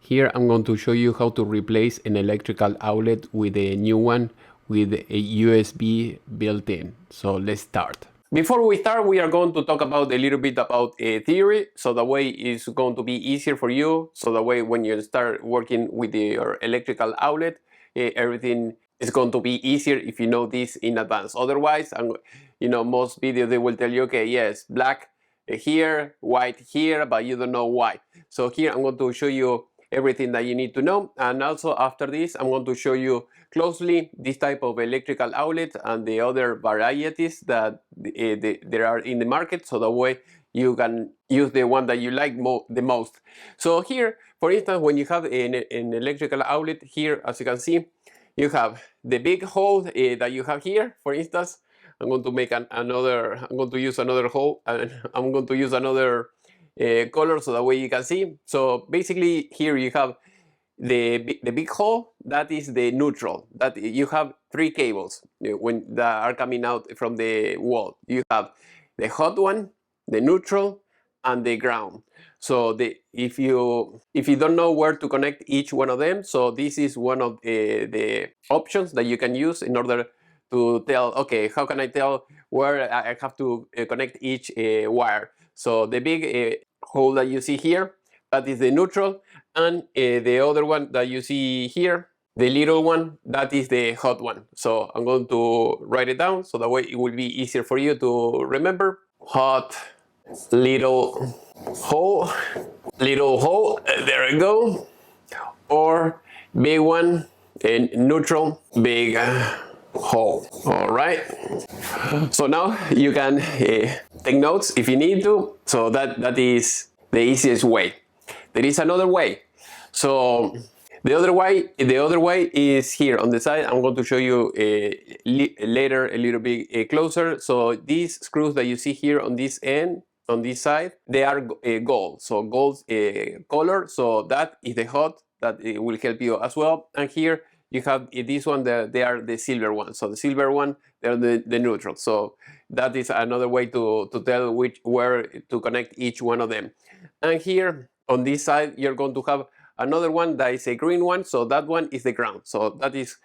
Here I'm going to show you how to replace an electrical outlet with a new one with a USB built in. So let's start. Before we start, we are going to talk about a little bit about theory, so that way it's going to be easier for you. So that way when you start working with your electrical outlet, everything is going to be easier if you know this in advance. Otherwise, most videos they will tell you, okay, yes, black here, white here, but you don't know why. So here I'm going to show you everything that you need to know, and also after this I'm going to show you closely this type of electrical outlet and the other varieties that there are in the market, so that way you can use the one that you like the most. So here, for instance, when you have an electrical outlet, here as you can see, you have the big hole that you have here. For instance, I'm going to use another hole, and I'm going to use another color so that way you can see. So basically here you have the big hole, that is the neutral, that you have three cables that are coming out from the wall. You have the hot one, the neutral, and the ground. So if you don't know where to connect each one of them, so this is one of the options that you can use in order to tell, okay, how can I tell where I have to connect each wire. So the big hole that you see here, that is the neutral, and the other one that you see here, the little one, that is the hot one. So I'm going to write it down so that way it will be easier for you to remember. Hot, little hole, there we go. Or big one, and neutral, big hole. All right. So now you can take notes if you need to. So that is the easiest way. There is another way. So the other way is here on the side. I'm going to show you later a little bit closer. So these screws that you see here on this end, on this side, they are gold. So gold color. So that is the hot. That will help you as well. And here you have this one. They are the silver one. So the silver one, they're the neutral. So that is another way to tell where to connect each one of them. And here on this side, you're going to have another one that is a green one. So that one is the ground. So that is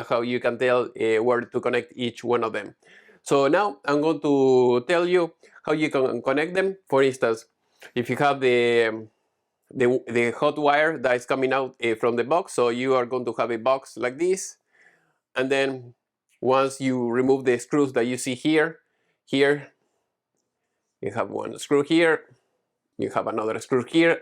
how you can tell where to connect each one of them. So now I'm going to tell you how you can connect them. For instance, if you have the hot wire that is coming out from the box, so you are going to have a box like this, and then once you remove the screws that you see here you have one screw here, you have another screw here,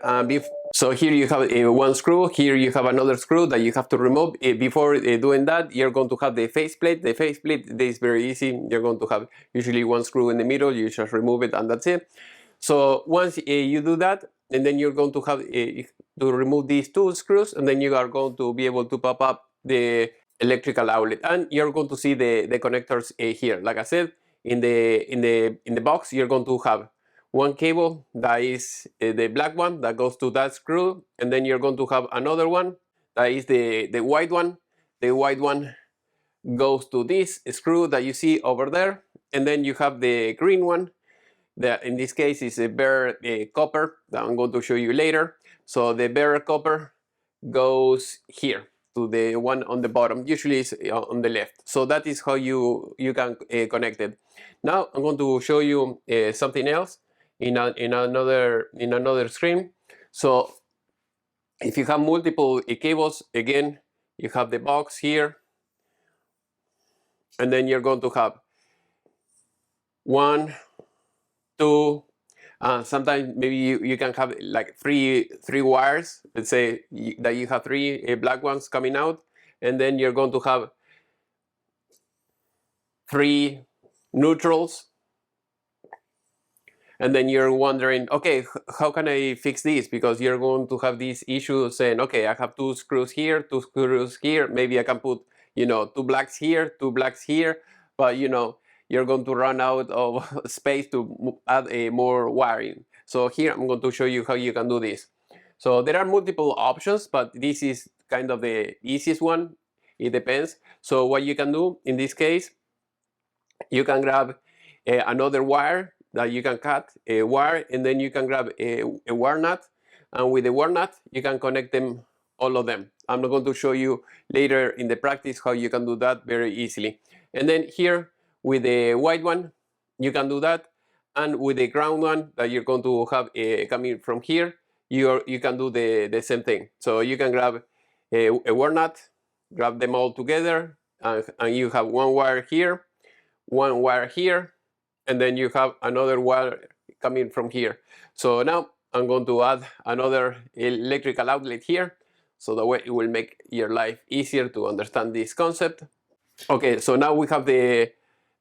so here you have one screw, here you have another screw that you have to remove. Before doing that, you're going to have the faceplate. The faceplate is very easy. You're going to have usually one screw in the middle, you just remove it and that's it. So once you do that, and then you're going to have to remove these two screws, and then you are going to be able to pop up the electrical outlet, and you're going to see the connectors here. Like I said, in the box, you're going to have one cable that is the black one that goes to that screw, and then you're going to have another one that is the white one. The white one goes to this screw that you see over there, and then you have the green one. That in this case is a bare copper that I'm going to show you later. So the bare copper goes here to the one on the bottom, usually it's on the left. So that is how you can connect it. Now I'm going to show you something else in another screen. So if you have multiple cables, again, you have the box here, and then you're going to have one, two, sometimes maybe you can have like three wires. Let's say that you have three black ones coming out, and then you're going to have three neutrals, and then you're wondering, okay, how can I fix this? Because you're going to have this issue saying, okay, I have two screws here, maybe I can put two blacks here, but you're going to run out of space to add more wiring. So here I'm going to show you how you can do this. So there are multiple options, but this is kind of the easiest one. It depends. So what you can do in this case, you can grab another wire that you can cut a wire, and then you can grab a wire nut and with the walnut you can connect them, all of them. I'm not going to show you later in the practice how you can do that very easily. And then here with the white one you can do that, and with the ground one that you're going to have coming from here, you can do the same thing. So you can grab a walnut, grab them all together, and you have one wire here, one wire here, and then you have another wire coming from here. So now I'm going to add another electrical outlet here, so that way it will make your life easier to understand this concept. Okay, so now we have the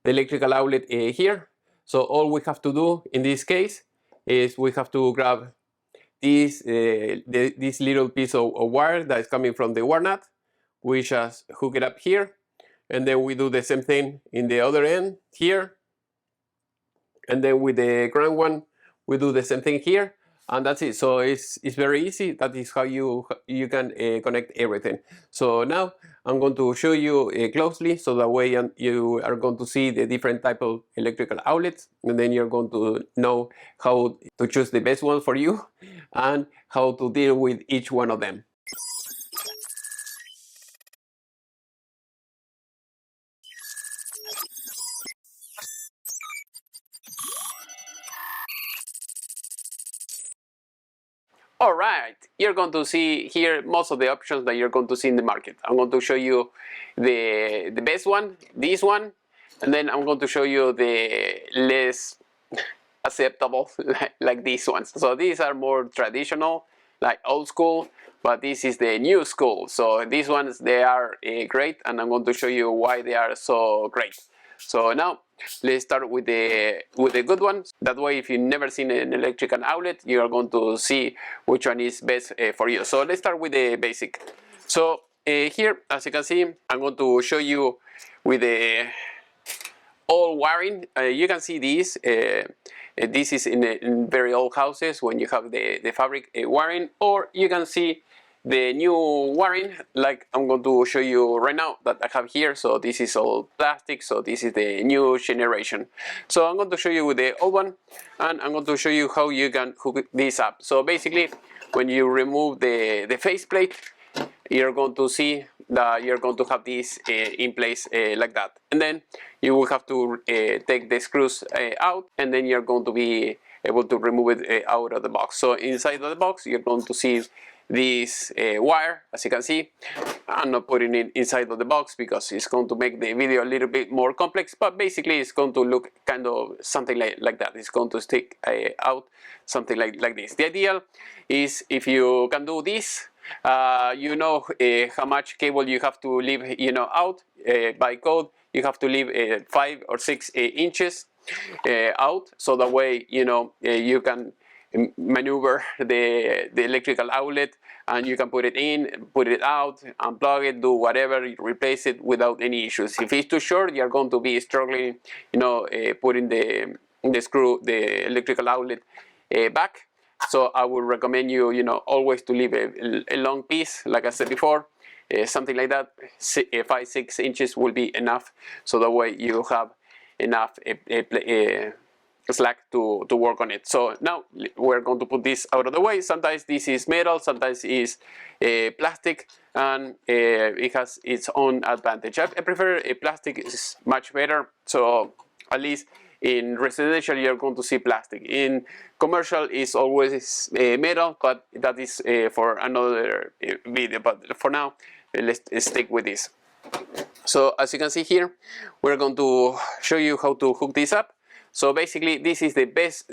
electrical outlet here. So all we have to do in this case is we have to grab this little piece of wire that is coming from the walnut. We just hook it up here, and then we do the same thing in the other end here, and then with the ground one we do the same thing here, and that's it. So it's very easy. That is how you can connect everything. So now I'm going to show you closely, so that way you are going to see the different type of electrical outlets, and then you're going to know how to choose the best one for you and how to deal with each one of them. All right, you're going to see here most of the options that you're going to see in the market. I'm going to show you the best one, this one, and then I'm going to show you the less acceptable, like these ones. So these are more traditional, like old school, but this is the new school. So these ones, they are great, and I'm going to show you why they are so great. So now let's start with the good ones. That way, if you've never seen an electrical outlet, you are going to see which one is best for you. So let's start with the basic. So here, as you can see, I'm going to show you with the all wiring. You can see this. This is in very old houses when you have the fabric wiring, or you can see the new wiring, like I'm going to show you right now that I have here. So this is all plastic, so this is the new generation. So I'm going to show you with the old one, and I'm going to show you how you can hook this up. So basically, when you remove the faceplate, you're going to see that you're going to have this in place like that, and then you will have to take the screws out, and then you're going to be able to remove it out of the box. So inside of the box you're going to see this wire, as you can see. I'm not putting it inside of the box because it's going to make the video a little bit more complex, but basically it's going to look kind of something like that. It's going to stick out something like this. The ideal is if you can do this, you know how much cable you have to leave out. By code you have to leave 5 or 6 inches out, so that way you can maneuver the electrical outlet, and you can put it in, put it out, unplug it, do whatever, replace it without any issues. If it's too short, you're going to be struggling putting the the electrical outlet back. So I would recommend you always to leave a long piece, like I said before. Something like that, 5-6 inches will be enough, so that way you have enough slack to work on it. So now we're going to put this out of the way. Sometimes this is metal, sometimes it's plastic, and it has its own advantage. I prefer plastic, is much better. So at least in residential you're going to see plastic. In commercial is always metal, but that is for another video. But for now, let's stick with this. So as you can see here, we're going to show you how to hook this up. So basically this is the best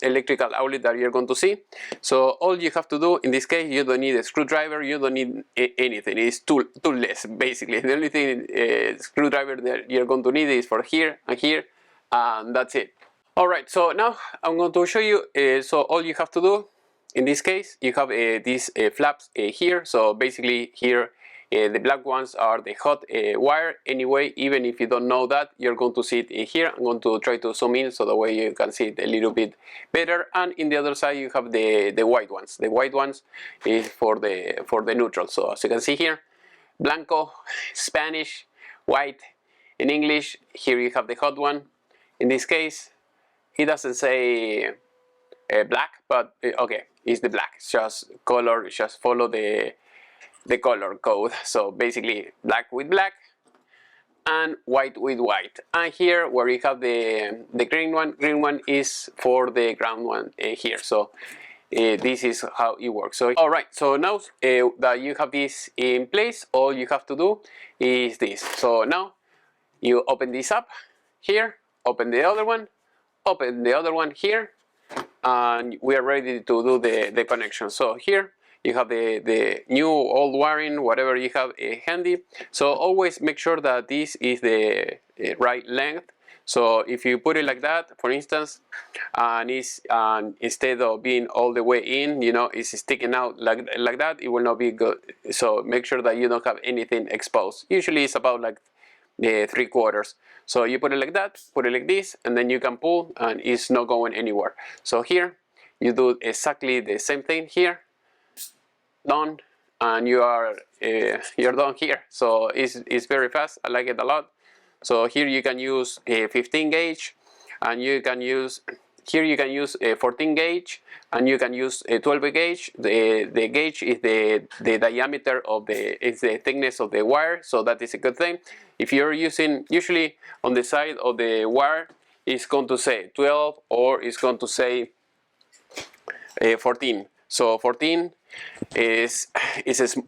electrical outlet that you're going to see. So all you have to do in this case, you don't need a screwdriver, you don't need anything. It's toolless basically. The only thing screwdriver that you're going to need is for here and here, and that's it. Alright, so now I'm going to show you. So all you have to do in this case, you have these flaps here. So basically here the black ones are the hot wire. Anyway, even if you don't know that, you're going to see it here. I'm going to try to zoom in so the way you can see it a little bit better. And in the other side you have the white ones. The white ones is for the neutral. So as you can see here, blanco, Spanish, white in English. Here you have the hot one. In this case, it doesn't say black, but okay, is the black. It's just color, just follow the color code. So basically black with black and white with white. And here where you have the green one is for the ground one here. So this is how it works. So alright, so now that you have this in place, all you have to do is this. So now you open this up here, open the other one here, and we are ready to do the connection. So here you have the new old wiring, whatever you have handy. So always make sure that this is the right length. So if you put it like that, for instance, and instead of being all the way in, you know, it's sticking out like that, it will not be good. So make sure that you don't have anything exposed. Usually it's about like 3/4. So you put it like that, put it like this, and then you can pull, and it's not going anywhere. So here you do exactly the same thing here, done, and you're done here. So it's very fast. I like it a lot. So here you can use a 15 gauge, and you can use here you can use a 14 gauge, and you can use a 12 gauge. The gauge is the diameter of the thickness of the wire, so that is a good thing. If you're using, usually on the side of the wire, it's going to say 12 or it's going to say 14. So 14 is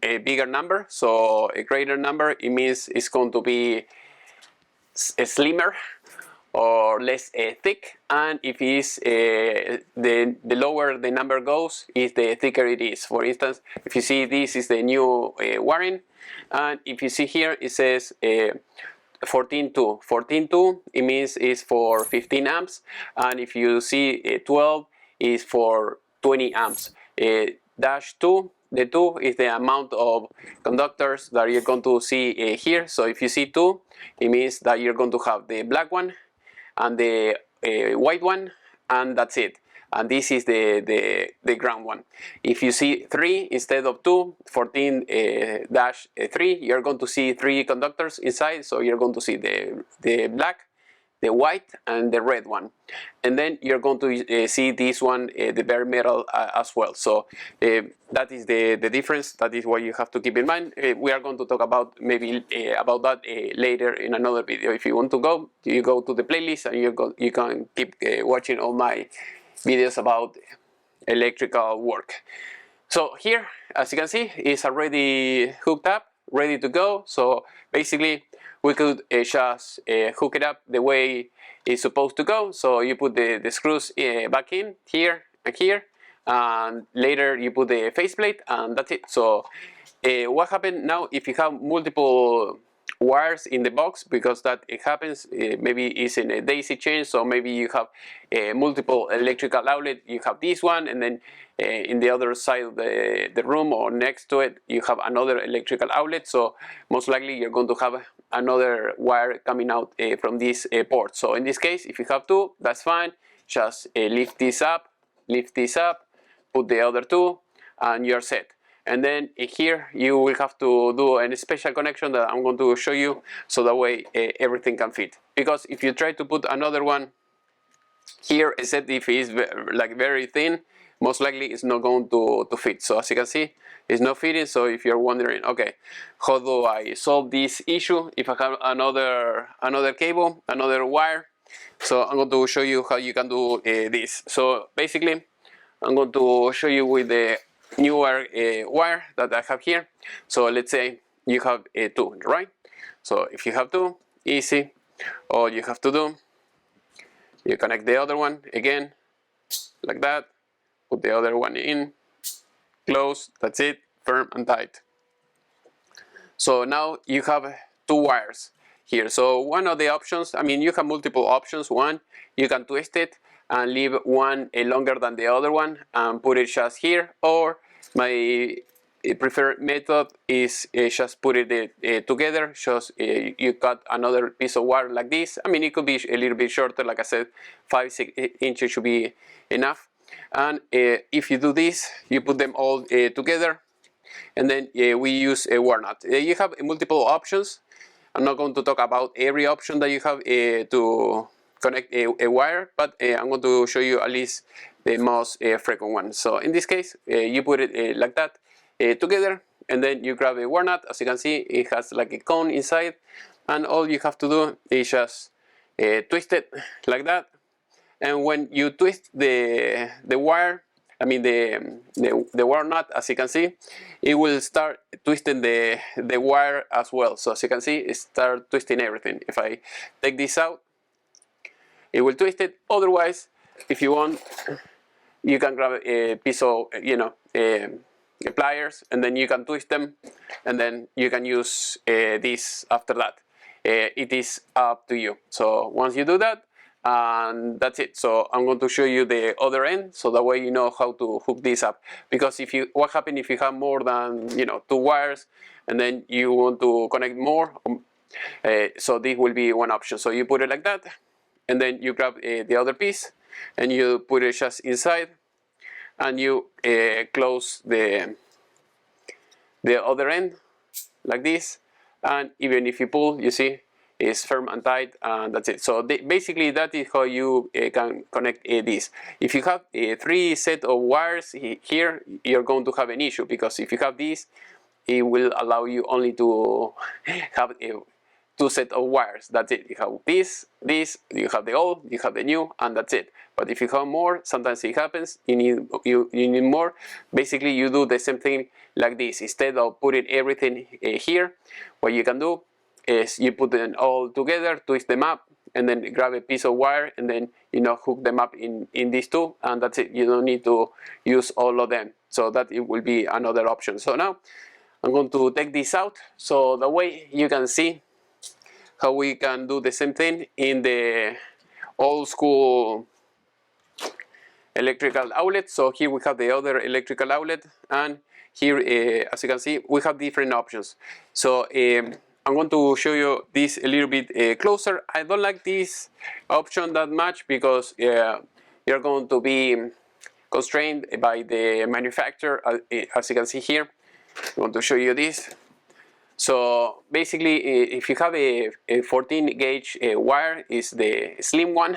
a bigger number, so a greater number, it means it's going to be slimmer or less thick, and if it's the lower the number goes, is the thicker it is. For instance, if you see, this is the new wiring, and if you see here it says 14.2. 14.2, it means is for 15 amps, and if you see 12 is for 20 amps. Dash 2, the 2 is the amount of conductors that you're going to see here. So if you see 2, it means that you're going to have the black one and the white one, and that's it. And this is the ground one. If you see 3 instead of 2, 14-3, you're going to see 3 conductors inside. So you're going to see the black, the white, and the red one. And then you're going to see this one, the bare metal as well. So that is the difference. That is what you have to keep in mind. We are going to talk about maybe about that later in another video. If you want to go, you go to the playlist, and you can keep watching all my videos about electrical work. So here, as you can see, it's already hooked up, ready to go. So basically we could just hook it up the way it's supposed to go. So you put the screws back in here and here, and later you put the faceplate, and that's it. So what happens now if you have multiple wires in the box, because that it happens, maybe it's in a daisy chain, so maybe you have multiple electrical outlet. You have this one, and then in the other side of the room or next to it you have another electrical outlet. So most likely you're going to have another wire coming out from this port. So in this case, if you have 2, that's fine. Just lift this up, put the other 2, and you're set. And then here you will have to do a special connection that I'm going to show you, so that way everything can fit. Because if you try to put another one here, except if it's like very thin, most likely it's not going to fit. So as you can see, it's not fitting. So if you're wondering, okay, how do I solve this issue if I have another cable, another wire? So I'm going to show you how you can do this. So basically, I'm going to show you with the newer wire that I have here. So let's say you have 2, right? So if you have 2, easy. All you have to do, you connect the other one again, like that. Put the other one in, close, that's it, firm and tight. So now you have 2 wires here. So one of the options, I mean, you have multiple options. One, you can twist it and leave one longer than the other one and put it just here, or my preferred method is just put it together. Just you cut another piece of wire like this. I mean, it could be a little bit shorter, like I said, 5-6 inches should be enough. And if you do this, you put them all together, and then we use a wire nut. You have multiple options. I'm not going to talk about every option that you have to connect a wire, but I'm going to show you at least the most frequent one. So in this case, you put it like that together, and then you grab a wire nut. As you can see, it has like a cone inside, and all you have to do is just twist it like that. And when you twist the wire, I mean the wire nut, as you can see, it will start twisting the wire as well. So as you can see, it start twisting everything. If I take this out, it will twist it. Otherwise, if you want, you can grab a piece of, pliers, and then you can twist them, and then you can use this after that. It is up to you. So once you do that, and that's it. So I'm going to show you the other end, so that way you know how to hook this up. Because what happens if you have more than 2 wires, and then you want to connect more? So this will be one option. So you put it like that, and then you grab the other piece, and you put it just inside, and you close the other end like this, and even if you pull, you see it's firm and tight, and that's it. So basically that is how you can connect this. If you have 3 set of wires here, you're going to have an issue, because if you have this, it will allow you only to have 2 sets of wires. That's it. You have this, you have the old, you have the new, and that's it. But if you have more, sometimes it happens, you need more. Basically, you do the same thing like this. Instead of putting everything here, what you can do is you put them all together, twist them up, and then grab a piece of wire, and then hook them up in these 2, and that's it. You don't need to use all of them. So that it will be another option. So now I'm going to take this out, so the way you can see how we can do the same thing in the old school electrical outlet. So here we have the other electrical outlet, and here as you can see, we have different options. So I'm going to show you this a little bit closer. I don't like this option that much, because you're going to be constrained by the manufacturer, as you can see here. I want to show you this. So basically, if you have a 14 gauge wire, is the slim one,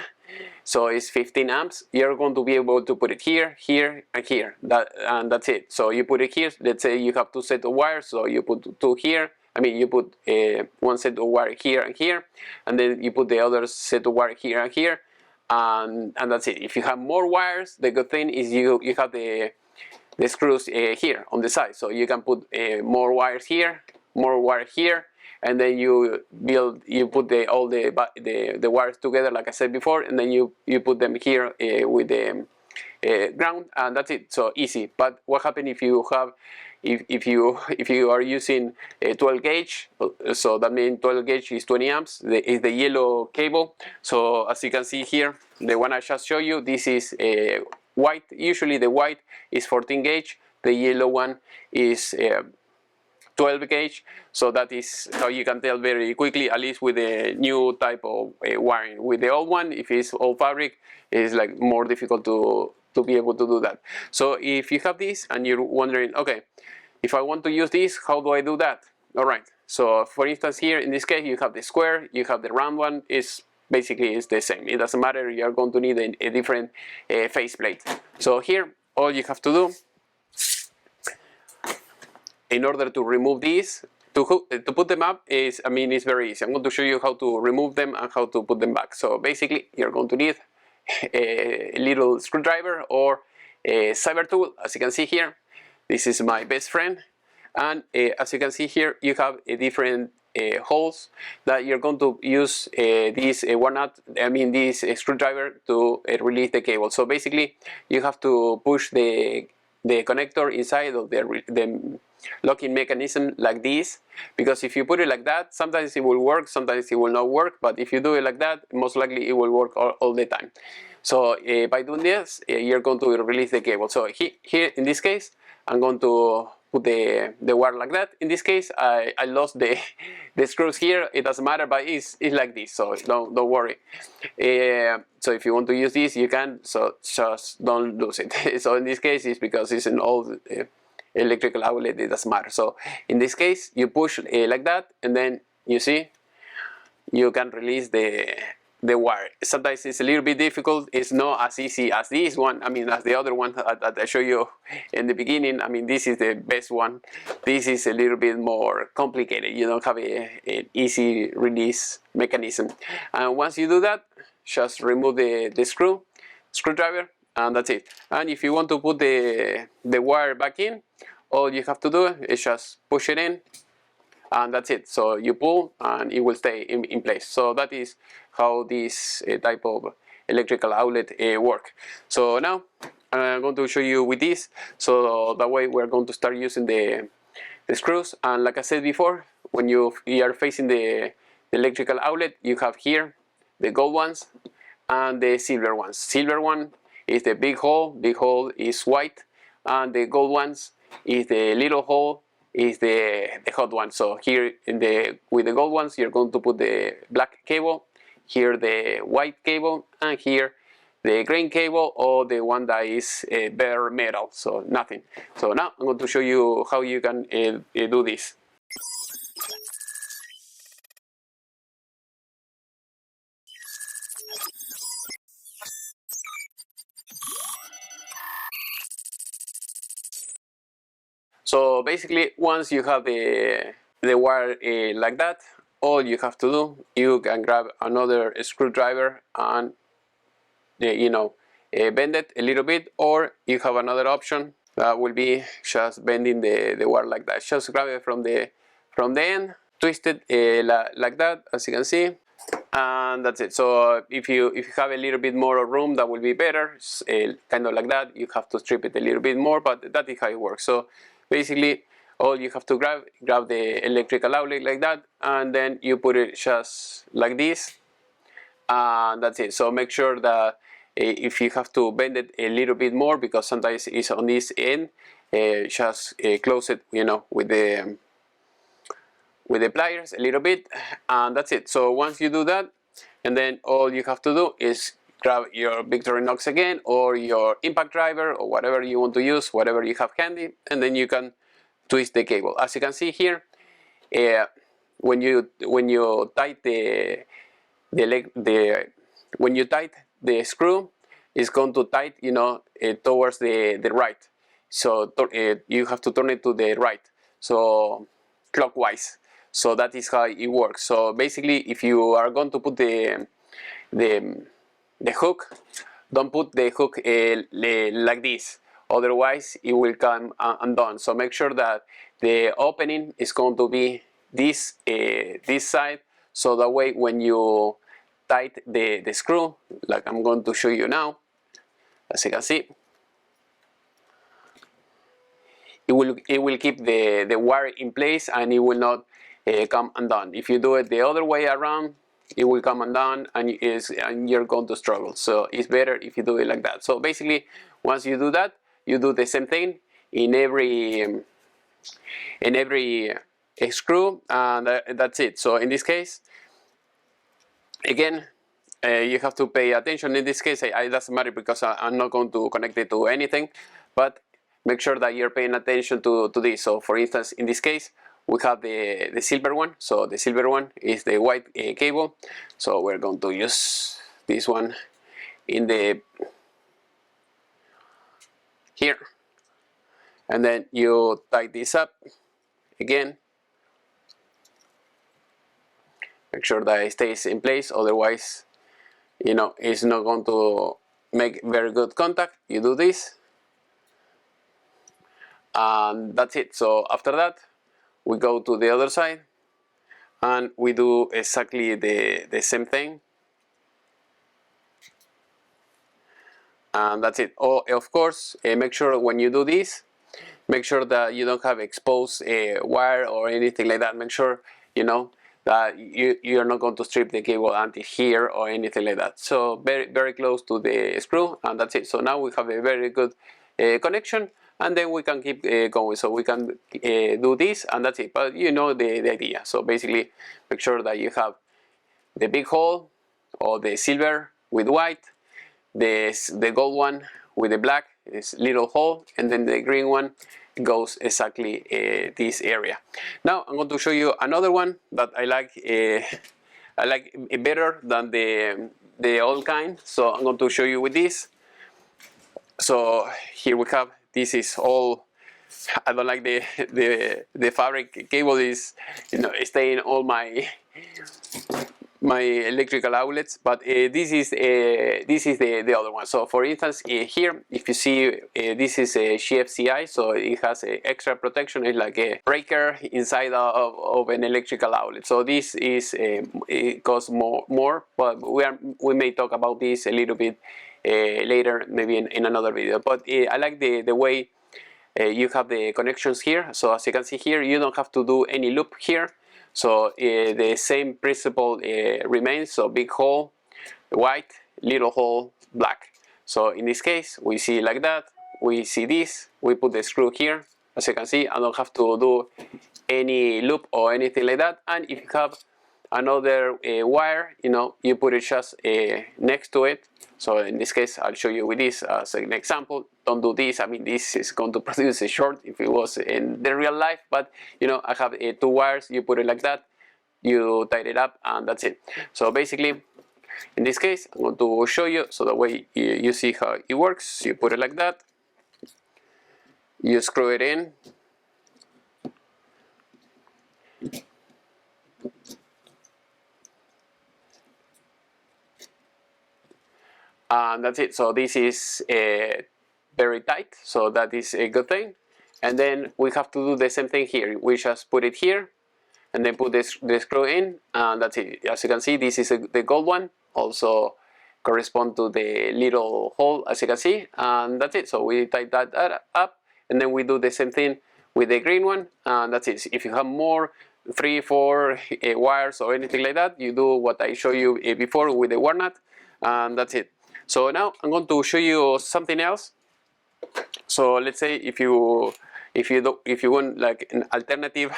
so it's 15 amps, you're going to be able to put it here, here, and here, and that's it. So you put it here. Let's say you have 2 sets of wires, so you put 2 here. I mean, you put 1 set of wire here and here, and then you put the other set of wire here and here, and that's it. If you have more wires, the good thing is you have the screws here on the side, so you can put more wires here, more wire here, and then you put all the wires together, like I said before, and then you put them here with the ground, and that's it. So easy. But what happens if you have if you are using a 12 gauge? So that means 12 gauge is 20 amps. Is the yellow cable. So as you can see here, the one I just showed you, this is white. Usually the white is 14 gauge. The yellow one is 12 gauge, so that is how you can tell very quickly, at least with the new type of wiring. With the old one, if it's old fabric, it's like more difficult to be able to do that. So if you have this and you're wondering, okay, if I want to use this, how do I do that? All right, so for instance here, in this case, you have the square, you have the round one, is basically it's the same. It doesn't matter, you're going to need a different faceplate. So here, all you have to do, in order to remove these, to put them up, it's very easy. I'm going to show you how to remove them and how to put them back. So basically, you're going to need a little screwdriver or a cyber tool. As you can see here, this is my best friend. And as you can see here, you have different holes that you're going to use this this screwdriver to release the cable. So basically, you have to push the connector inside of the locking mechanism like this, because if you put it like that, sometimes it will work, sometimes it will not work, but if you do it like that, most likely it will work all the time. So by doing this, you're going to release the cable. So here in this case, I'm going to put the wire like that. In this case, I lost the screws here. It doesn't matter, but it's like this, so don't worry. So if you want to use this, you can, so just don't lose it. So in this case, it's because it's an old electrical outlet, it doesn't matter. So in this case, you push like that, and then you see, you can release the the wire. Sometimes it's a little bit difficult. It's not as easy as this one. I mean, as the other one that I showed you in the beginning. I mean, this is the best one. This is a little bit more complicated. You don't have an easy release mechanism. And once you do that, just remove the screwdriver, and that's it. And if you want to put the wire back in, all you have to do is just push it in, and that's it. So you pull and it will stay in place. So that is how this type of electrical outlet work. So now I'm going to show you with this, so that way we're going to start using the screws. And like I said before, when you are facing the electrical outlet, you have here the gold ones and the silver ones. Silver one is the big hole is white, and the gold ones is the little hole, is the hot one. So here with the gold ones, you're going to put the black cable, here the white cable, and here the green cable, or the one that is bare metal, so nothing. So now I'm going to show you how you can do this. So basically, once you have the wire like that, all you have to do, you can grab another screwdriver and bend it a little bit, or you have another option that will be just bending the wire like that. Just grab it from the end, twist it like that, as you can see, and that's it. So if you have a little bit more room, that will be better. Kind of like that. You have to strip it a little bit more, but that is how it works. So basically, all you have to grab the electrical outlet like that, and then you put it just like this, and that's it. So make sure that if you have to bend it a little bit more, because sometimes it's on this end, just close it, with the pliers a little bit, and that's it. So once you do that, and then all you have to do is grab your Victorinox again, or your impact driver, or whatever you want to use, whatever you have handy, and then you can twist the cable. As you can see here, when you tight when you tight the screw, it's going to tight towards the right. So you have to turn it to the right, so clockwise. So that is how it works. So basically, if you are going to put the hook, don't put the hook like this, otherwise it will come undone. So make sure that the opening is going to be this side, so that way when you tight the screw, like I'm going to show you now, as you can see, it will keep the wire in place, and it will not come undone. If you do it the other way around, it will come undone, and you're going to struggle. So it's better if you do it like that. So basically, once you do that, you do the same thing in every screw, and that's it. So in this case, again, you have to pay attention. In this case, it doesn't matter, because I'm not going to connect it to anything, but make sure that you're paying attention to this. So for instance, in this case, we have the silver one. So the silver one is the white cable. So we're going to use this one in here, and then you tie this up again. Make sure that it stays in place, otherwise it's not going to make very good contact. You do this, and that's it. So after that, we go to the other side, and we do exactly the same thing, and that's it. Oh, of course, make sure when you do this, make sure that you don't have exposed wire or anything like that. Make sure that you're not going to strip the cable until here or anything like that. So very close to the screw, and that's it. So now we have a very good connection, and then we can keep going. So we can do this, and that's it. But you know the idea. So basically, make sure that you have the big hole, or the silver with white, the gold one with the black, this little hole, and then the green one goes exactly this area. Now I'm going to show you another one that I like I like it better than the old kind. So I'm going to show you with this. So here we have, this is all, I don't like the fabric cable is, you know, staying all my electrical outlets, but this is the other one. So for instance, here, if you see, this is a GFCI, so it has extra protection. It's like a breaker inside of an electrical outlet. So this is it costs more, but we may talk about this a little bit later, maybe in another video. But I like the way you have the connections here. So as you can see here, you don't have to do any loop here. So the same principle remains. So big hole, white, little hole, black. So in this case, we see like that. We see this. We put the screw here. As you can see, I don't have to do any loop or anything like that. And if you have another wire, you know, you put it just next to it. So in this case, I'll show you with this as an example. Don't do this. I mean, this is going to produce a short if it was in the real life. But you know, I have two wires. You put it like that. You tie it up, and that's it. So basically, in this case, I'm going to show you so that way you see how it works. You put it like that. You screw it in. And that's it. So this is very tight, so that is a good thing. And then we have to do the same thing here. We just put it here and then put the screw in, and that's it. As you can see, this is the gold one, also correspond to the little hole, as you can see, and that's it. So we type that up, and then we do the same thing with the green one, and that's it. If you have more 3, 4 wires or anything like that, you do what I showed you before with the wire nut, and that's it. So now I'm going to show you something else. So let's say if you want like an alternative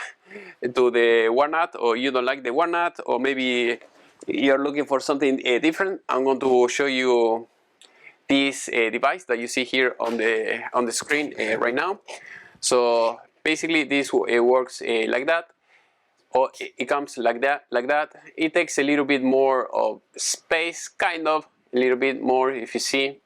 to the wire nut, or you don't like the wire nut, or maybe you're looking for something different, I'm going to show you this device that you see here on the screen right now. So basically this works like that, or it comes like that. It takes a little bit more of space, kind of a little bit more, if you see,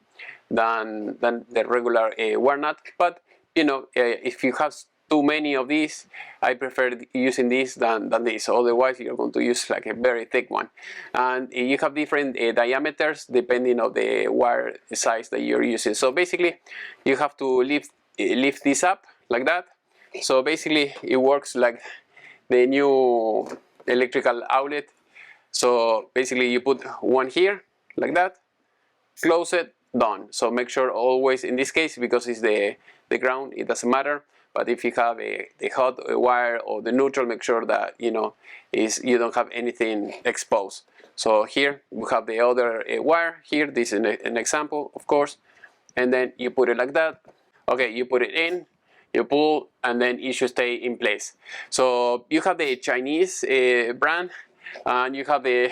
than the regular wire nut. But you know, if you have too many of these, I prefer using this than this. Otherwise, you're going to use like a very thick one, and you have different diameters depending on the wire size that you're using. So basically, you have to lift this up like that. So basically, it works like the new electrical outlet. So basically, you put one here like that, close it, done. So make sure always, in this case, because it's the ground, it doesn't matter. But if you have the hot wire or the neutral, make sure that you know you don't have anything exposed. So here we have the other wire here. This is an example, of course. And then you put it like that. Okay, you put it in, you pull, and then it should stay in place. So you have the Chinese brand, and you have the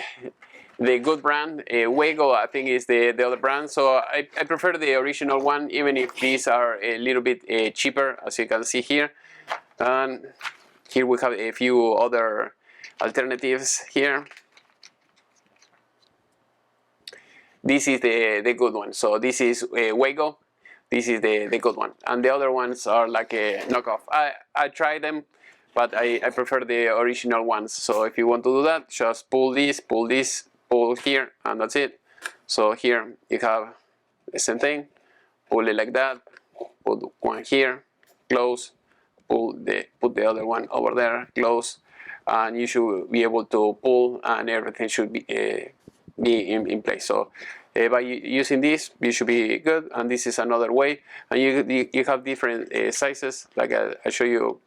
good brand, Wago, I think is the other brand. So I prefer the original one, even if these are a little bit cheaper, as you can see here. And here we have a few other alternatives here. This is the good one. So this is Wago. This is the good one. And the other ones are like a knockoff. I tried them, but I prefer the original ones. So if you want to do that, just pull this, pull here, and that's it. So here you have the same thing. Pull it like that. Put one here, close. Put the other one over there, close, and you should be able to pull, and everything should be in place. So by using this, you should be good. And this is another way. And you have different sizes, like I showed you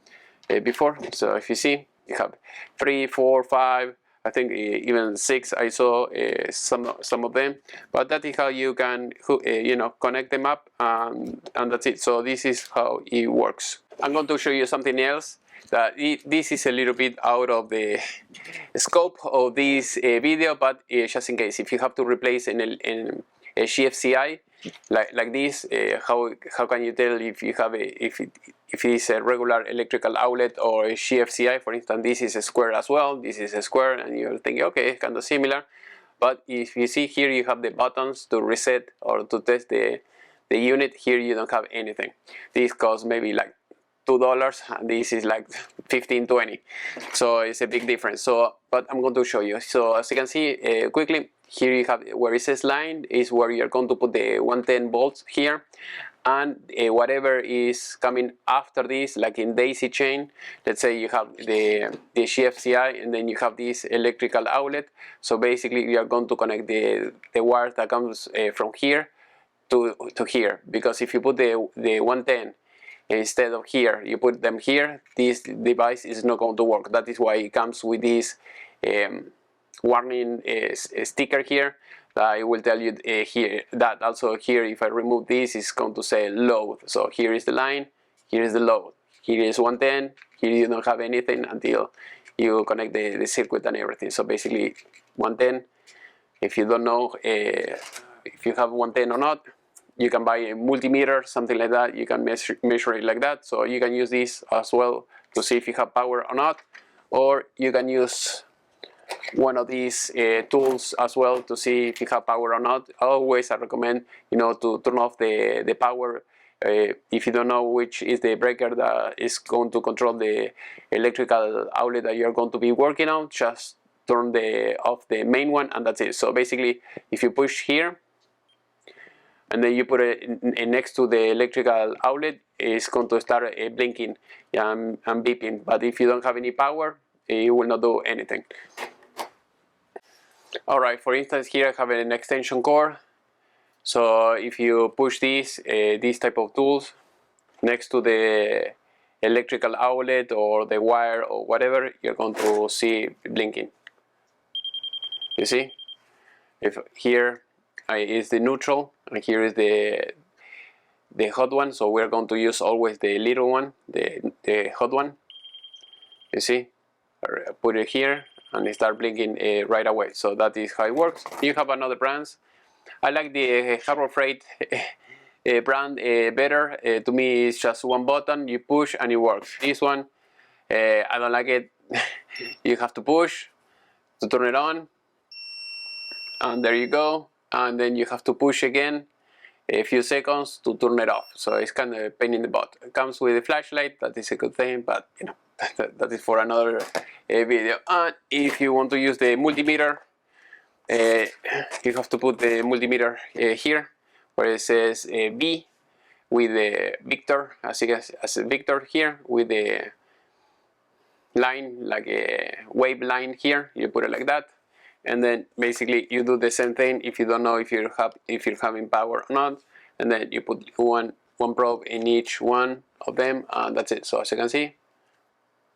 before. So if you see, you have 3, 4, 5. I think even 6. I saw some of them, but that is how you can you know, connect them up, and that's it. So this is how it works. I'm going to show you something else that this is a little bit out of the scope of this video, but just in case, if you have to replace an a GFCI like this. How can you tell if you have if it is a regular electrical outlet or a GFCI? For instance, this is a square as well. This is a square, and you're thinking, okay, it's kind of similar. But if you see here, you have the buttons to reset or to test the unit. Here you don't have anything. This costs maybe like $2, and this is like 15-20, so it's a big difference. So but I'm going to show you. So as you can see quickly, here you have where it says line is where you're going to put the 110 volts here, and whatever is coming after this, like in daisy chain, let's say you have the GFCI and then you have this electrical outlet. So basically you are going to connect the wire that comes from here to here, because if you put the 110 instead of here, you put them here, this device is not going to work. That is why it comes with this warning sticker here that will tell you here that also here, if I remove this, it's going to say load. So here is the line, here is the load, here is 110, here you don't have anything until you connect the circuit and everything. So basically 110, if you don't know if you have 110 or not, you can buy a multimeter, something like that. You can measure it like that. So you can use this as well to see if you have power or not, or you can use one of these tools as well to see if you have power or not. Always I recommend, you know, to turn off the power. If you don't know which is the breaker that is going to control the electrical outlet that you're going to be working on, just turn off the main one, and that's it. So basically, if you push here and then you put it next to the electrical outlet, it's going to start blinking and beeping. But if you don't have any power, it will not do anything. Alright, for instance, here I have an extension cord. So if you push these type of tools next to the electrical outlet or the wire or whatever, you're going to see blinking. You see? If here is the neutral and here is the hot one, so we're going to use always the little one, the hot one. You see? Put it here and it start blinking right away. So that is how it works. You have another brands. I like the Harbor Freight brand better. To me, it's just one button, you push and it works. This one, I don't like it. You have to push to turn it on, and there you go. And then you have to push again a few seconds to turn it off. So it's kind of a pain in the butt. It comes with a flashlight, that is a good thing, but you know, that is for another video. And if you want to use the multimeter, you have to put the multimeter here where it says V with the Victor, as a Victor here, with the line, like a wave line here. You put it like that, and then basically you do the same thing if you don't know if you're having power or not, and then you put one probe in each one of them, and that's it. So as you can see,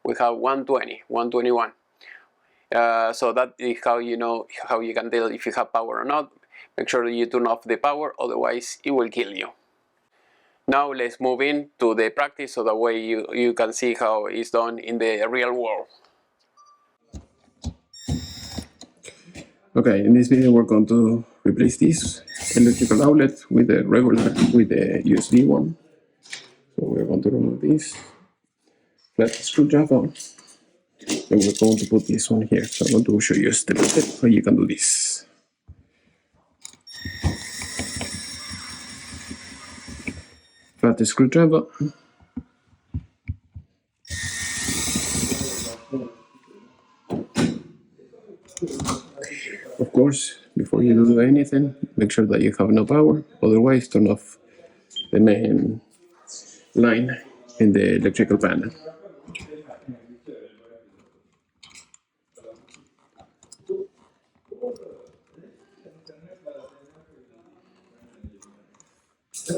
we have 120, 121. So that is how you know, how you can tell if you have power or not. Make sure you turn off the power, otherwise it will kill you. Now let's move in to the practice, so that way you can see how it's done in the real world. Okay, in this video we're going to replace this electrical outlet with the USB one. So we're going to remove this flat screwdriver. And we're going to put this one here. So I'm going to show you step by step how you can do this. Flat screwdriver. Of course, before you do anything, make sure that you have no power. Otherwise, turn off the main line in the electrical panel. So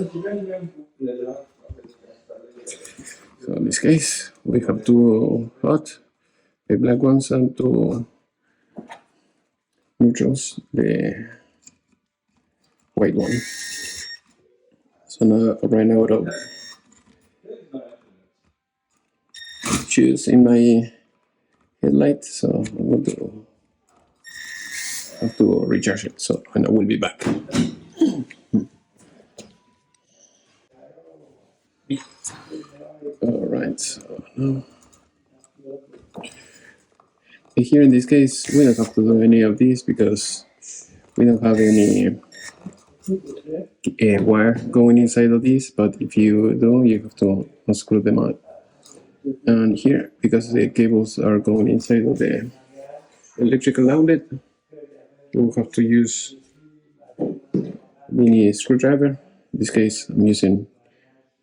in this case, we have two hot, the black ones, and two neutrals, the white one. So now right now I'll choose in my headlight, so I'm going to have to recharge it. So and I will be back. All right, so now here in this case, we don't have to do any of this because we don't have any wire going inside of this, but if you do, you have to unscrew them out. And here, because the cables are going inside of the electrical outlet, we'll have to use mini screwdriver. In this case, I'm using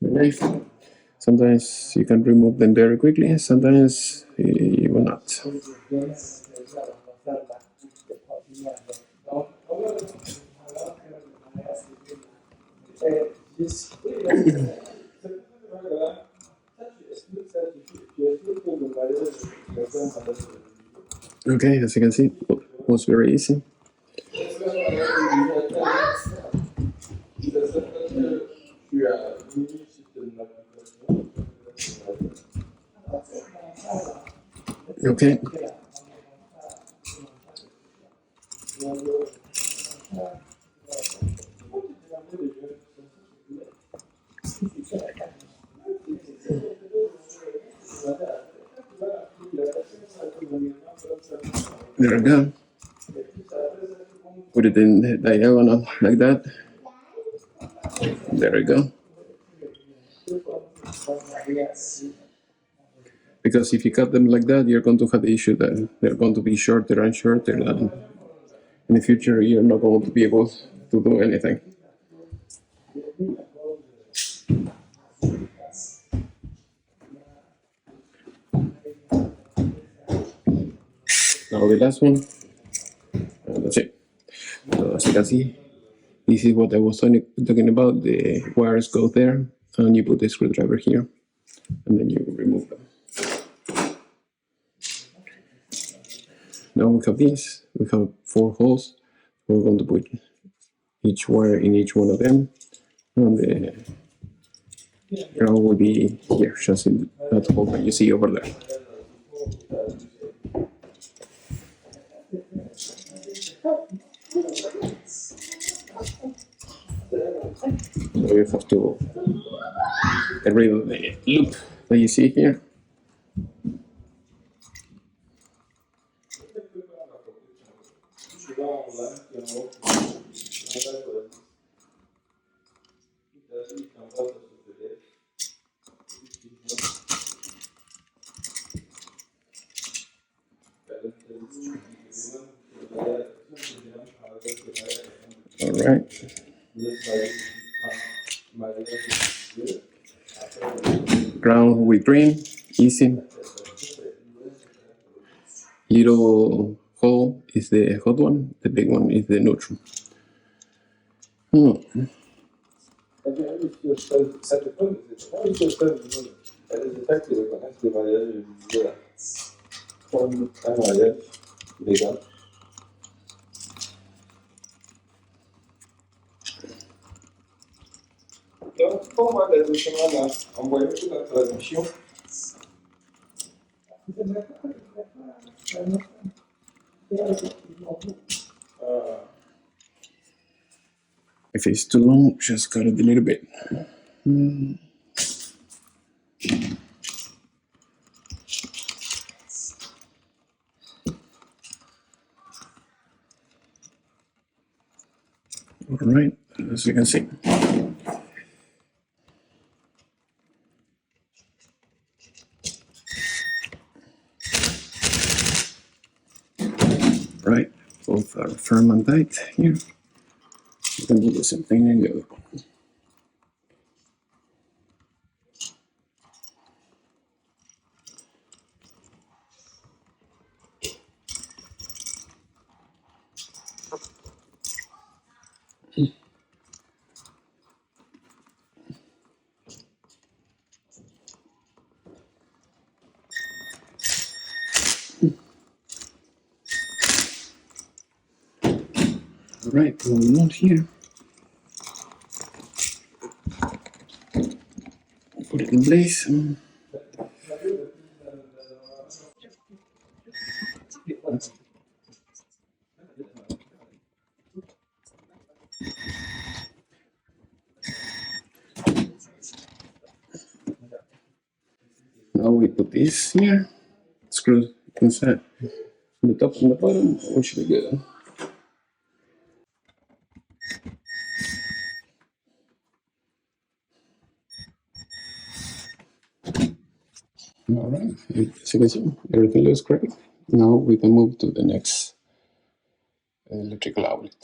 the knife. Sometimes you can remove them very quickly, sometimes you will not. Okay, as you can see, it was very easy. Okay. There we go. Put it in the diagonal like that. There we go. Because if you cut them like that, you're going to have the issue that they're going to be shorter and shorter, and in the future you're not going to be able to do anything. Now the last one, and that's it. So as you can see, this is what I was talking about. The wires go there, and you put the screwdriver here, and then you remove them. Now we have this. We have 4 holes. We're going to put each wire in each one of them, and the ground will be here, just in that hole that you see over there. So you have to get rid of the loop that you see here. All right. Ground with green, easy. Little hole is the hot one, the big one is the neutral. Donc, pour moi, le schéma-là, envoyez toute la transmission. If it's too long, just cut it a little bit. All right, as you can see. Right, both are firm and tight here. You can do the same thing in the other one. All right, going on here. Put it in place. now we put this here, screw inside the top and the bottom, we should be good. All right, as you can see, everything looks great. Now we can move to the next electrical outlet.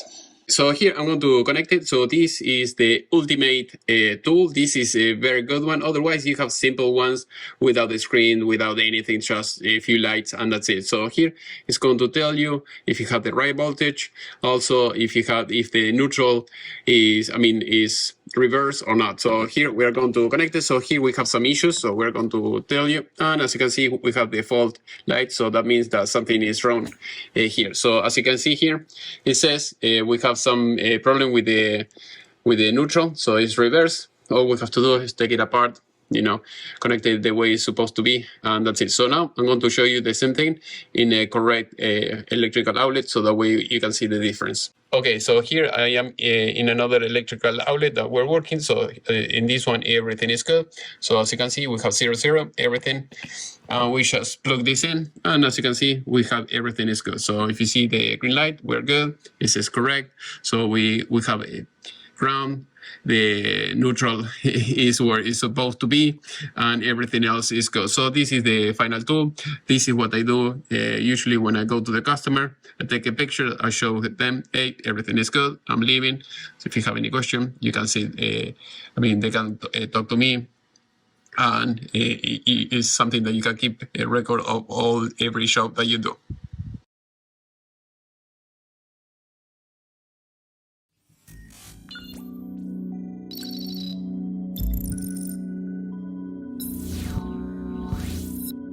So here I'm going to connect it. So this is the ultimate tool. This is a very good one. Otherwise, you have simple ones without the screen, without anything, just a few lights, and that's it. So here it's going to tell you if you have the right voltage. Also, if the neutral is reverse or not. So here we are going to connect it. So here we have some issues. So we're going to tell you. And as you can see, we have the fault light. So that means that something is wrong here. So as you can see here, it says we have some problem with the neutral. So it's reverse. All we have to do is take it apart, connect it the way it's supposed to be, and that's it. So now I'm going to show you the same thing in a correct electrical outlet, so that way you can see the difference. Okay, so here I am in another electrical outlet that we're working. So in this one, everything is good. So as you can see, we have 0, 0, everything. We just plug this in, and as you can see, we have everything is good. So if you see the green light, we're good. This is correct. So we have a ground. The neutral is where it's supposed to be, and everything else is good. So this is the final tool. This is what I do usually when I go to the customer. I take a picture, I show them, hey, everything is good, I'm leaving. So if you have any question, you can see, they can talk to me. And it's something that you can keep a record of every shop that you do.